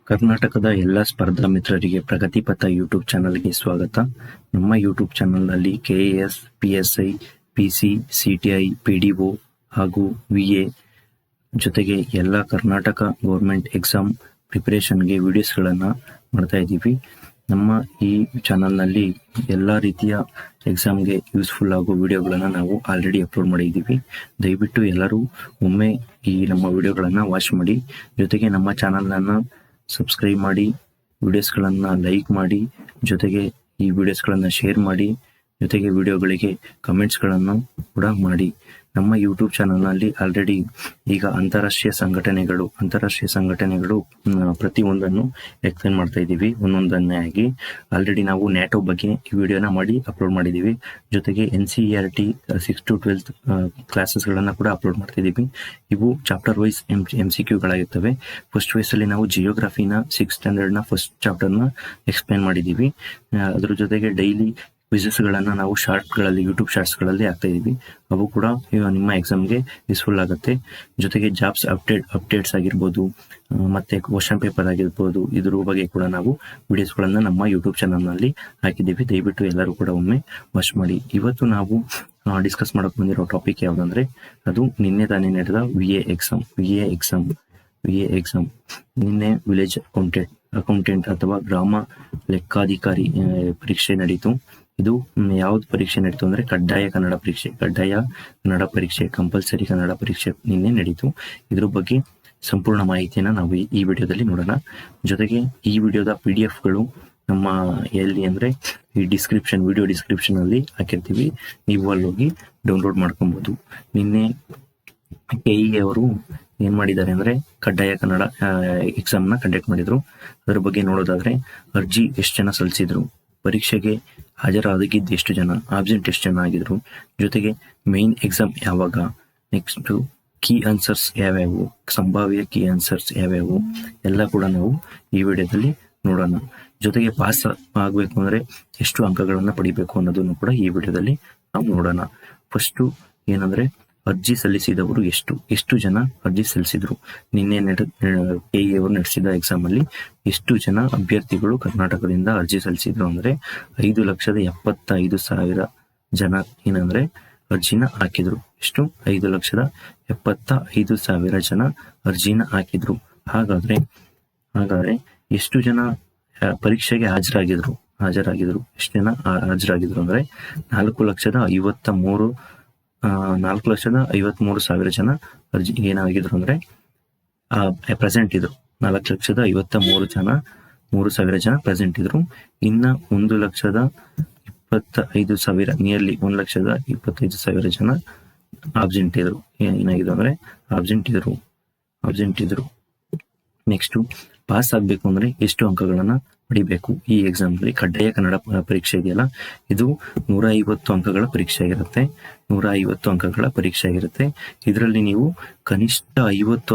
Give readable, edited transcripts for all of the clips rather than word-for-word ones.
ಕರ್ನಾಟಕದ ಎಲ್ಲ ಸ್ಪರ್ಧಾ ಮಿತ್ರರಿಗೆ ಪ್ರಗತಿಪಥ ಯೂಟ್ಯೂಬ್ ಚಾನಲ್ಗೆ ಸ್ವಾಗತ. ನಮ್ಮ ಯೂಟ್ಯೂಬ್ ಚಾನಲ್ನಲ್ಲಿ KAS, PSI, PC, CTI, PDO ಹಾಗೂ VA ಜೊತೆಗೆ ಎಲ್ಲ ಕರ್ನಾಟಕ ಗೌರ್ಮೆಂಟ್ ಎಕ್ಸಾಮ್ ಪ್ರಿಪರೇಷನ್ಗೆ ವಿಡಿಯೋಸ್ಗಳನ್ನು ಮಾಡ್ತಾ ಇದ್ದೀವಿ. ನಮ್ಮ ಈ ಚಾನಲ್ನಲ್ಲಿ ಎಲ್ಲ ರೀತಿಯ ಎಕ್ಸಾಮ್ಗೆ ಯೂಸ್ಫುಲ್ ಆಗೋ ವಿಡಿಯೋಗಳನ್ನು ನಾವು ಆಲ್ರೆಡಿ ಅಪ್ಲೋಡ್ ಮಾಡಿದ್ದೀವಿ. ದಯವಿಟ್ಟು ಎಲ್ಲರೂ ಒಮ್ಮೆ ಈ ನಮ್ಮ ವಿಡಿಯೋಗಳನ್ನು ವಾಚ್ ಮಾಡಿ, ಜೊತೆಗೆ ನಮ್ಮ ಚಾನಲನ್ನು ಸಬ್ಸ್ಕ್ರೈಬ್ ಮಾಡಿ, ವಿಡಿಯೋಸ್ಗಳನ್ನು ಲೈಕ್ ಮಾಡಿ, ಜೊತೆಗೆ ಈ ವಿಡಿಯೋಸ್ಗಳನ್ನು ಶೇರ್ ಮಾಡಿ, ಜೊತೆಗೆ ವಿಡಿಯೋಗಳಿಗೆ ಕಮೆಂಟ್ಸ್ಗಳನ್ನು ಕೂಡ ಮಾಡಿ. ನಮ್ಮ ಯೂಟ್ಯೂಬ್ ಚಾನಲ್ನಲ್ಲಿ ಆಲ್ರೆಡಿ ಈಗ ಅಂತಾರಾಷ್ಟ್ರೀಯ ಸಂಘಟನೆಗಳು ಪ್ರತಿಯೊಂದನ್ನು ಎಕ್ಸ್ಪ್ಲೇನ್ ಮಾಡ್ತಾ ಇದ್ದೀವಿ ಒಂದೊಂದನ್ನೇ ಆಗಿ. ಆಲ್ರೆಡಿ ನಾವು ನ್ಯಾಟೋ ಬಗ್ಗೆ ಈ ವಿಡಿಯೋನ ಮಾಡಿ ಅಪ್ಲೋಡ್ ಮಾಡಿದ್ದೀವಿ. ಜೊತೆಗೆ NCERT 6 to 12 ಕ್ಲಾಸಸ್ಗಳನ್ನು ಕೂಡ ಅಪ್ಲೋಡ್ ಮಾಡ್ತಿದ್ದೀವಿ. ಇವು ಚಾಪ್ಟರ್ ವೈಸ್ MCQಗಳಾಗಿರ್ತವೆ. ಫಸ್ಟ್ ವೈಸಲ್ಲಿ ನಾವು ಜಿಯೋಗ್ರಫಿನ 6th ಸ್ಟ್ಯಾಂಡರ್ಡ್ನ ಫಸ್ಟ್ ಚಾಪ್ಟರ್ನ ಎಕ್ಸ್ಪ್ಲೇನ್ ಮಾಡಿದ್ದೀವಿ. ಅದ್ರ ಜೊತೆಗೆ ಡೈಲಿ ಕ್ವಿಜಸ್ಗಳನ್ನು ನಾವು ಯೂಟ್ಯೂಬ್ ಶಾರ್ಟ್ಸ್ಗಳಲ್ಲಿ ಹಾಕ್ತಾ ಇದ್ದೀವಿ. ಅವು ಕೂಡ ನಿಮ್ಮ ಎಕ್ಸಾಮ್ಗೆ ಯೂಸ್ಫುಲ್ ಆಗುತ್ತೆ. ಜೊತೆಗೆ ಜಾಬ್ಸ್ ಅಪ್ಡೇಟ್ಸ್ ಆಗಿರ್ಬೋದು, ಮತ್ತೆ ಕ್ವಶನ್ ಪೇಪರ್ ಆಗಿರ್ಬೋದು, ಇದ್ರ ಬಗ್ಗೆ ಕೂಡ ನಾವು ವಿಡಿಯೋಸ್ಗಳನ್ನು ನಮ್ಮ ಯೂಟ್ಯೂಬ್ ಚಾನಲ್ನಲ್ಲಿ ಹಾಕಿದ್ದೀವಿ. ದಯವಿಟ್ಟು ಎಲ್ಲರೂ ಕೂಡ ಒಮ್ಮೆ ವಾಚ್ ಮಾಡಿ. ಇವತ್ತು ನಾವು ಡಿಸ್ಕಸ್ ಮಾಡೋಕೆ ಬಂದಿರೋ ಟಾಪಿಕ್ ಯಾವುದಂದ್ರೆ, ಅದು ನಿನ್ನೆ ತಾನೇ ನಡೆದ VA ಎಕ್ಸಾಮ್. ನಿನ್ನೆ ವಿಲೇಜ್ ಅಕೌಂಟೆಂಟ್ ಅಥವಾ ಗ್ರಾಮ ಲೆಕ್ಕಾಧಿಕಾರಿ ಪರೀಕ್ಷೆ ನಡೀತು. ಇದು ಯಾವ್ದು ಪರೀಕ್ಷೆ ನಡೀತು ಅಂದ್ರೆ ಕಡ್ಡಾಯ ಕನ್ನಡ ಪರೀಕ್ಷೆ ಕಂಪಲ್ಸರಿ ಕನ್ನಡ ಪರೀಕ್ಷೆ ನಿನ್ನೆ ನಡೀತು. ಇದ್ರ ಬಗ್ಗೆ ಸಂಪೂರ್ಣ ಮಾಹಿತಿಯನ್ನು ನಾವು ಈ ವಿಡಿಯೋದಲ್ಲಿ ನೋಡೋಣ. ಜೊತೆಗೆ ಈ ವಿಡಿಯೋದ PDF-ಗಳು ನಮ್ಮ ಎಲ್ಲಿ ಅಂದ್ರೆ ಈ ವಿಡಿಯೋ ಡಿಸ್ಕ್ರಿಪ್ಷನ್ ಅಲ್ಲಿ ಹಾಕಿರ್ತೀವಿ. ನೀವು ಅಲ್ಲಿ ಹೋಗಿ ಡೌನ್ಲೋಡ್ ಮಾಡ್ಕೊಬಹುದು. ನಿನ್ನೆ KE ಅವರು ಏನ್ ಮಾಡಿದ್ದಾರೆ ಅಂದ್ರೆ ಕಡ್ಡಾಯ ಕನ್ನಡ ಎಕ್ಸಾಮ್ನ ಕಂಡಕ್ಟ್ ಮಾಡಿದ್ರು. ಅದ್ರ ಬಗ್ಗೆ ನೋಡೋದಾದ್ರೆ, ಅರ್ಜಿ ಎಷ್ಟು ಜನ ಸಲ್ಲಿಸಿದ್ರು, ಪರೀಕ್ಷೆಗೆ ಹಾಜರಾಗಿದ್ದು ಎಷ್ಟು ಜನ, ಆಬ್ಸೆಂಟ್ ಎಷ್ಟು ಜನ ಆಗಿದ್ರು, ಜೊತೆಗೆ ಮೇನ್ ಎಕ್ಸಾಮ್ ಯಾವಾಗ, ನೆಕ್ಸ್ಟ್ ಕೀ ಆನ್ಸರ್ಸ್ ಯಾವ್ಯಾವು, ಸಂಭಾವ್ಯ ಕೀ ಆನ್ಸರ್ಸ್ ಯಾವ್ಯಾವು ಎಲ್ಲ ಕೂಡ ನಾವು ಈ ವಿಡಿಯೋದಲ್ಲಿ ನೋಡೋಣ. ಜೊತೆಗೆ ಪಾಸ್ ಆಗಬೇಕು ಅಂದ್ರೆ ಎಷ್ಟು ಅಂಕಗಳನ್ನು ಪಡಿಬೇಕು ಅನ್ನೋದನ್ನು ಕೂಡ ಈ ವಿಡಿಯೋದಲ್ಲಿ ನಾವು ನೋಡೋಣ. ಫಸ್ಟ್ ಏನಂದ್ರೆ, ಅರ್ಜಿ ಸಲ್ಲಿಸಿದವರು ಎಷ್ಟು ಜನ ಅರ್ಜಿ ಸಲ್ಲಿಸಿದ್ರು. ನಿನ್ನೆ KE ಅವರು ನಡೆಸಿದ ಎಕ್ಸಾಮ್ ಅಲ್ಲಿ ಎಷ್ಟು ಜನ ಅಭ್ಯರ್ಥಿಗಳು ಕರ್ನಾಟಕದಿಂದ ಅರ್ಜಿ ಸಲ್ಲಿಸಿದ್ರು ಅಂದ್ರೆ 5,75,000 ಜನ ಏನಂದ್ರೆ ಅರ್ಜಿನ ಹಾಕಿದ್ರು. ಎಷ್ಟು? 5,75,000 ಜನ ಅರ್ಜಿನ ಹಾಕಿದ್ರು. ಹಾಗಾದ್ರೆ ಎಷ್ಟು ಜನ ಪರೀಕ್ಷೆಗೆ ಹಾಜರಾಗಿದ್ರು? ಎಷ್ಟು ಜನ ಹಾಜರಾಗಿದ್ರು ಅಂದ್ರೆ 4,53,000 ಜನ ಅರ್ಜಿ ಏನಾಗಿದ್ರು ಅಂದ್ರೆ ಪ್ರೆಸೆಂಟ್ ಇದ್ರು. 4,53,000 ಜನ ಪ್ರೆಸೆಂಟ್ ಇದ್ರು. ಇನ್ನ 1,25,000 ನಿಯರ್ಲಿ 1,25,000 ಜನ ಆಬ್ಸೆಂಟ್ ಇದ್ರು. ಏನಾಗಿದ್ರು ಅಂದ್ರೆ ಆಬ್ಸೆಂಟ್ ಇದ್ರು. ನೆಕ್ಸ್ಟ್, ಪಾಸ್ ಆಗ್ಬೇಕು ಅಂದ್ರೆ ಎಷ್ಟು ಅಂಕಗಳನ್ನ ಪಡಿಬೇಕು? ಈ ಎಕ್ಸಾಮ್ ಅಲ್ಲಿ ಕಡ್ಡಾಯ ಕನ್ನಡ ಪರೀಕ್ಷೆ ಇದೆಯಲ್ಲ, ಇದು 150 ಅಂಕಗಳ ಪರೀಕ್ಷೆ ಆಗಿರುತ್ತೆ. ಇದರಲ್ಲಿ ನೀವು ಕನಿಷ್ಠ 50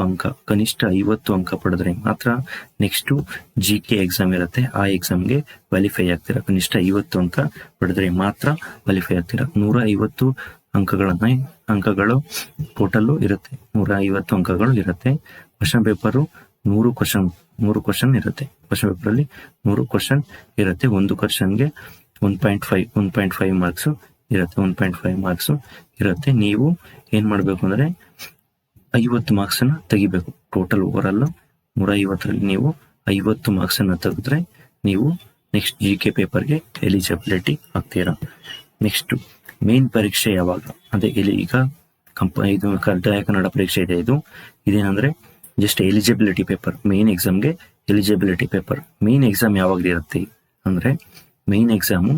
ಅಂಕ ಪಡೆದ್ರೆ ಮಾತ್ರ ನೆಕ್ಸ್ಟ್ GK ಎಕ್ಸಾಮ್ ಇರುತ್ತೆ, ಆ ಎಕ್ಸಾಮ್ಗೆ ಕ್ವಾಲಿಫೈ ಆಗ್ತೀರಾ. ಕನಿಷ್ಠ 50 ಅಂಕ ಪಡೆದ್ರೆ ಮಾತ್ರ ಕ್ವಾಲಿಫೈ ಆಗ್ತೀರಾ. 150 ಅಂಕಗಳು ಟೋಟಲ್ ಇರುತ್ತೆ. 150 ಅಂಕಗಳು ಇರುತ್ತೆ. ಕ್ವಶನ್ ಪೇಪರು 100 ಕ್ವಶನ್ ಇರುತ್ತೆ. ಕ್ವಶನ್ ಪೇಪರ್ ಅಲ್ಲಿ 100 ಕ್ವಶನ್ ಇರುತ್ತೆ. ಒಂದು ಕ್ವಶನ್ಗೆ 1.5 ಮಾರ್ಕ್ಸ್ ಇರುತ್ತೆ. ನೀವು ಏನ್ ಮಾಡ್ಬೇಕು ಅಂದ್ರೆ 50 ಮಾರ್ಕ್ಸ್ ಅನ್ನ ತೆಗಿಬೇಕು. ಟೋಟಲ್ ಓವರ್ 150ರಲ್ಲಿ ನೀವು 50 ಮಾರ್ಕ್ಸ್ ಅನ್ನ ತೆಗೆದ್ರೆ ನೀವು ನೆಕ್ಸ್ಟ್ GK ಪೇಪರ್ಗೆ ಎಲಿಜಿಬಿಲಿಟಿ ಆಗ್ತೀರಾ. ನೆಕ್ಸ್ಟ್, ಮೇನ್ ಪರೀಕ್ಷೆ ಯಾವಾಗ? ಅದೇ ಈಗ ಇದು ಕಡ್ಡಾಯ ಕನ್ನಡ ಪರೀಕ್ಷೆ ಇದೆ. ಇದೇನಂದ್ರೆ ಜಸ್ಟ್ ಎಲಿಜಿಬಿಲಿಟಿ ಪೇಪರ್. ಮೇನ್ ಎಕ್ಸಾಮ್ಗೆ ಎಲಿಜಿಬಿಲಿಟಿ ಪೇಪರ್. ಮೇನ್ ಎಕ್ಸಾಮ್ ಯಾವಾಗ ಇರುತ್ತೆ ಅಂದ್ರೆ, main exam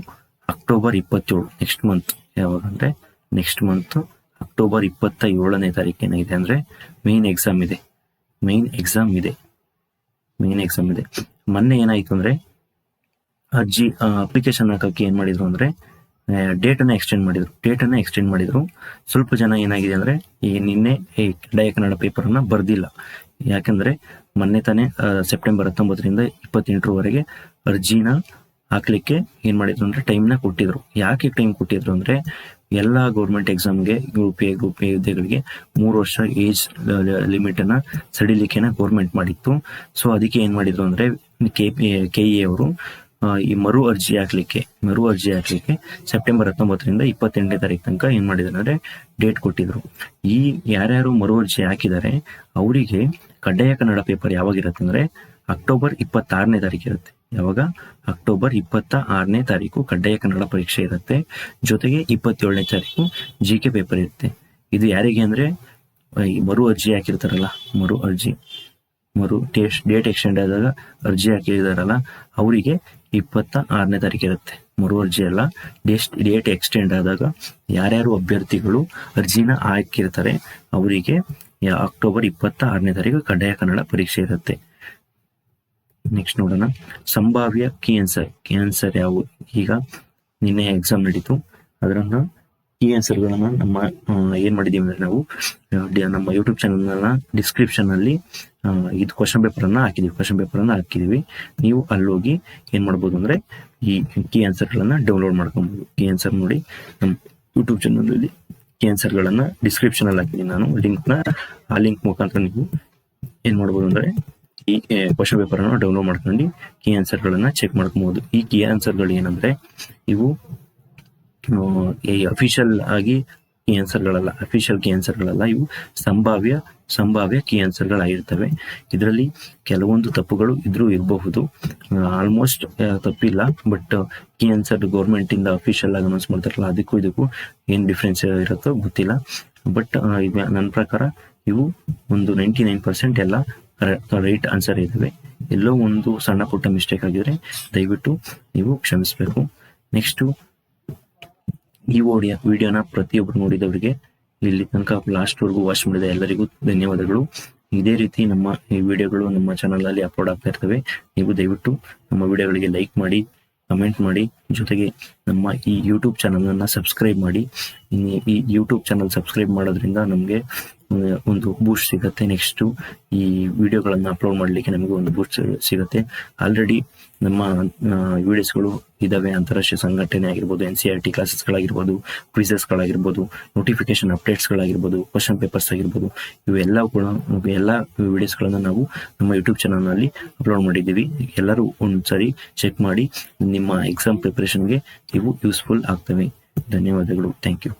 October 27, next month. ಯಾವಾಗ ಅಂದ್ರೆ ನೆಕ್ಸ್ಟ್ ಮಂತ್ ಅಕ್ಟೋಬರ್ 27ನೇ ತಾರೀಕು ಏನಾಗಿದೆ ಅಂದ್ರೆ ಮೇನ್ ಎಕ್ಸಾಮ್ ಇದೆ. ಮೊನ್ನೆ ಏನಾಯ್ತು ಅಂದ್ರೆ, ಅರ್ಜಿ ಅಪ್ಲಿಕೇಶನ್ ಹಾಕಕ್ಕೆ ಏನ್ ಮಾಡಿದ್ರು ಅಂದ್ರೆ ಡೇಟ್ ಅನ್ನ ಎಕ್ಸ್ಟೆಂಡ್ ಮಾಡಿದ್ರು. ಸ್ವಲ್ಪ ಜನ ಏನಾಗಿದೆ ಅಂದ್ರೆ ನಿನ್ನೆ ಕಡ್ಡಾಯ ಕನ್ನಡ ಪೇಪರ್ ಅನ್ನ ಬರ್ದಿಲ್ಲ. ಯಾಕಂದ್ರೆ ಮೊನ್ನೆ ತಾನೇ ಸೆಪ್ಟೆಂಬರ್ 19ರಿಂದ 28ರವರೆಗೆ ಅರ್ಜಿನ ಹಾಕ್ಲಿಕ್ಕೆ ಏನ್ ಮಾಡಿದ್ರು ಅಂದ್ರೆ ಟೈಮ್ನ ಕೊಟ್ಟಿದ್ರು. ಯಾಕೆ ಟೈಮ್ ಕೊಟ್ಟಿದ್ರು ಅಂದ್ರೆ, ಎಲ್ಲ ಗೌರ್ಮೆಂಟ್ ಎಕ್ಸಾಮ್ಗೆ ಗ್ರೂಪ್ ಎ ಹುದ್ದೆಗಳಿಗೆ 3 ವರ್ಷ ಏಜ್ ಲಿಮಿಟ್ ಅನ್ನ ಸಡಿಲಿಕೆನ ಗೌರ್ಮೆಂಟ್ ಮಾಡಿತ್ತು. ಸೊ ಅದಕ್ಕೆ ಏನ್ ಮಾಡಿದ್ರು ಅಂದ್ರೆ KE ಅವರು ಈ ಮರು ಅರ್ಜಿ ಹಾಕ್ಲಿಕ್ಕೆ ಸೆಪ್ಟೆಂಬರ್ 19ರಿಂದ 28ನೇ ತಾರೀಕು ತನಕ ಏನ್ ಮಾಡಿದ್ರು ಅಂದ್ರೆ ಡೇಟ್ ಕೊಟ್ಟಿದ್ರು. ಈ ಯಾರ್ಯಾರು ಮರು ಅರ್ಜಿ ಹಾಕಿದ್ದಾರೆ ಅವರಿಗೆ ಕಡ್ಡಾಯ ಕನ್ನಡ ಪೇಪರ್ ಯಾವಾಗಿರುತ್ತೆ ಅಂದ್ರೆ ಅಕ್ಟೋಬರ್ 26ನೇ ತಾರೀಕು ಇರುತ್ತೆ. ಯಾವಾಗ? ಅಕ್ಟೋಬರ್ 26ನೇ ತಾರೀಕು ಕಡ್ಡಾಯ ಕನ್ನಡ ಪರೀಕ್ಷೆ ಇರುತ್ತೆ. ಜೊತೆಗೆ 27ನೇ ತಾರೀಕು GK ಪೇಪರ್ ಇರುತ್ತೆ. ಇದು ಯಾರಿಗೆ ಅಂದ್ರೆ ಈ ಮರು ಅರ್ಜಿ ಹಾಕಿರ್ತಾರಲ್ಲ, ಮರು ಡೇಟ್ ಎಕ್ಸ್ಟೆಂಡ್ ಆದಾಗ ಅರ್ಜಿ ಹಾಕಿದಾರಲ್ಲ ಅವರಿಗೆ 26ನೇ ತಾರೀಕು ಇರುತ್ತೆ. ಮರು ಅರ್ಜಿ ಅಲ್ಲ, ಡೇಟ್ ಎಕ್ಸ್ಟೆಂಡ್ ಆದಾಗ ಯಾರ್ಯಾರು ಅಭ್ಯರ್ಥಿಗಳು ಅರ್ಜಿನ ಹಾಕಿರ್ತಾರೆ ಅವರಿಗೆ ಅಕ್ಟೋಬರ್ 26ನೇ ತಾರೀಕು ಕಡ್ಡಾಯ ಕನ್ನಡ ಪರೀಕ್ಷೆ ಇರುತ್ತೆ. ನೆಕ್ಸ್ಟ್ ನೋಡೋಣ, ಸಂಭಾವ್ಯ ಕೀ ಆನ್ಸರ್ ಯಾವುವು? ಈಗ ನಿನ್ನೆ ಎಕ್ಸಾಮ್ ನಡೀತು, ಅದರನ್ನ ಕೀ ಆನ್ಸರ್ಗಳನ್ನ ನಮ್ಮ ಏನ್ ಮಾಡಿದೀವಿ ಅಂದ್ರೆ ನಾವು ನಮ್ಮ ಯೂಟ್ಯೂಬ್ ಚಾನಲ್ ಡಿಸ್ಕ್ರಿಪ್ಷನ್ ಅಲ್ಲಿ ಇದು ಕ್ವಶನ್ ಪೇಪರ್ ಅನ್ನ ಹಾಕಿದೀವಿ. ನೀವು ಅಲ್ಲೋಗಿ ಏನ್ ಮಾಡ್ಬೋದು ಅಂದ್ರೆ ಈ ಕೀ ಆನ್ಸರ್ಗಳನ್ನ ಡೌನ್ಲೋಡ್ ಮಾಡ್ಕೊಬಹುದು. ಕೀ ಆನ್ಸರ್ ನೋಡಿ, ನಮ್ಮ ಯೂಟ್ಯೂಬ್ ಚಾನಲ್ ಅಲ್ಲಿ ಕೀ ಆನ್ಸರ್ಗಳನ್ನ ಡಿಸ್ಕ್ರಿಪ್ಷನ್ ಅಲ್ಲಿ ಹಾಕಿದೀನಿ ನಾನು ಆ ಲಿಂಕ್ ಮುಖಾಂತರ ನೀವು ಏನ್ ಮಾಡ್ಬೋದು ಅಂದ್ರೆ ಈ ಕ್ವಶನ್ ಪೇಪರ್ ಅನ್ನು ಡೌನ್ಲೋಡ್ ಮಾಡ್ಕೊಂಡು ಕೀ ಆನ್ಸರ್ಗಳನ್ನ ಚೆಕ್ ಮಾಡ್ಕೊಬಹುದು. ಈ ಕೀ ಆನ್ಸರ್ಗಳು ಏನಂದ್ರೆ ಇವು ಅಫಿಷಿಯಲ್ ಆಗಿ ಕೀ ಆನ್ಸರ್ಗಳಲ್ಲ, ಇವು ಸಂಭಾವ್ಯ ಕೀ ಆನ್ಸರ್ಗಳಾಗಿರ್ತವೆ. ಇದರಲ್ಲಿ ಕೆಲವೊಂದು ತಪ್ಪುಗಳು ಇರಬಹುದು, ಆಲ್ಮೋಸ್ಟ್ ತಪ್ಪಿಲ್ಲ. ಬಟ್ ಕೀ ಆನ್ಸರ್ ಗೌರ್ಮೆಂಟ್ ಇಂದ ಅಫಿಷಿಯಲ್ ಆಗಿ ಅನೌನ್ಸ್ ಮಾಡ್ತಾರಲ್ಲ, ಇದಕ್ಕೂ ಏನ್ ಡಿಫ್ರೆನ್ಸ್ ಇರುತ್ತೋ ಗೊತ್ತಿಲ್ಲ. ಬಟ್ ನನ್ನ ಪ್ರಕಾರ ಇವು ಒಂದು 99% ಎಲ್ಲ ರೈಟ್ ಆನ್ಸರ್ ಇದಾವೆ. ಎಲ್ಲೋ ಒಂದು ಸಣ್ಣ ಪುಟ್ಟ ಮಿಸ್ಟೇಕ್ ಆಗಿದ್ರೆ ದಯವಿಟ್ಟು ನೀವು ಕ್ಷಮಿಸಬೇಕು. ನೆಕ್ಸ್ಟ್, ಈ ವಿಡಿಯೋನ ಪ್ರತಿಯೊಬ್ಬರು ನೋಡಿದವರಿಗೆ, ಇಲ್ಲಿ ತನಕ ಲಾಸ್ಟ್ ವರೆಗೂ ವಾಚ್ ಮಾಡಿದ ಎಲ್ಲರಿಗೂ ಧನ್ಯವಾದಗಳು. ಇದೇ ರೀತಿ ನಮ್ಮ ಈ ವಿಡಿಯೋಗಳು ನಮ್ಮ ಚಾನಲ್ ಅಲ್ಲಿ ಅಪ್ಲೋಡ್ ಆಗ್ತಾ ಇರ್ತವೆ. ನೀವು ದಯವಿಟ್ಟು ನಮ್ಮ ವಿಡಿಯೋಗಳಿಗೆ ಲೈಕ್ ಮಾಡಿ, ಕಮೆಂಟ್ ಮಾಡಿ, ಜೊತೆಗೆ ನಮ್ಮ ಈ ಯೂಟ್ಯೂಬ್ ಚಾನಲ್ ಅನ್ನ ಸಬ್ಸ್ಕ್ರೈಬ್ ಮಾಡಿ. ಈ ಯೂಟ್ಯೂಬ್ ಚಾನಲ್ ಸಬ್ಸ್ಕ್ರೈಬ್ ಮಾಡೋದ್ರಿಂದ ನಮಗೆ ಒಂದು ಬೂಸ್ಟ್ ಸಿಗುತ್ತೆ. ನೆಕ್ಸ್ಟ್ ಈ ವಿಡಿಯೋಗಳನ್ನ ಅಪ್ಲೋಡ್ ಮಾಡ್ಲಿಕ್ಕೆ ನಮಗೆ ಒಂದು ಬೂಸ್ಟ್ ಸಿಗುತ್ತೆ. ಆಲ್ರೆಡಿ ನಮ್ಮ ವಿಡಿಯೋಸ್ಗಳು ಇದಾವೆ. ಅಂತಾರಾಷ್ಟ್ರೀಯ ಸಂಘಟನೆ ಆಗಿರ್ಬೋದು, NCERT ಕ್ಲಾಸಸ್ಗಳಾಗಿರ್ಬೋದು, ಕ್ವಿಸಸ್ಗಳಾಗಿರ್ಬೋದು, ನೋಟಿಫಿಕೇಶನ್ ಅಪ್ಡೇಟ್ಸ್ಗಳಾಗಿರ್ಬೋದು, ಕ್ವಶನ್ ಪೇಪರ್ಸ್ ಆಗಿರ್ಬೋದು, ಎಲ್ಲ ವಿಡಿಯೋಸ್ಗಳನ್ನ ನಾವು ನಮ್ಮ ಯೂಟ್ಯೂಬ್ ಚಾನಲ್ ನಲ್ಲಿ ಅಪ್ಲೋಡ್ ಮಾಡಿದ್ದೀವಿ. ಎಲ್ಲರೂ ಒಂದ್ಸರಿ ಚೆಕ್ ಮಾಡಿ. ನಿಮ್ಮ ಎಕ್ಸಾಮ್ ಪ್ರಿಪರೇಷನ್ಗೆ ಇವು ಯೂಸ್ಫುಲ್ ಆಗ್ತವೆ. ಧನ್ಯವಾದಗಳು. Thank you.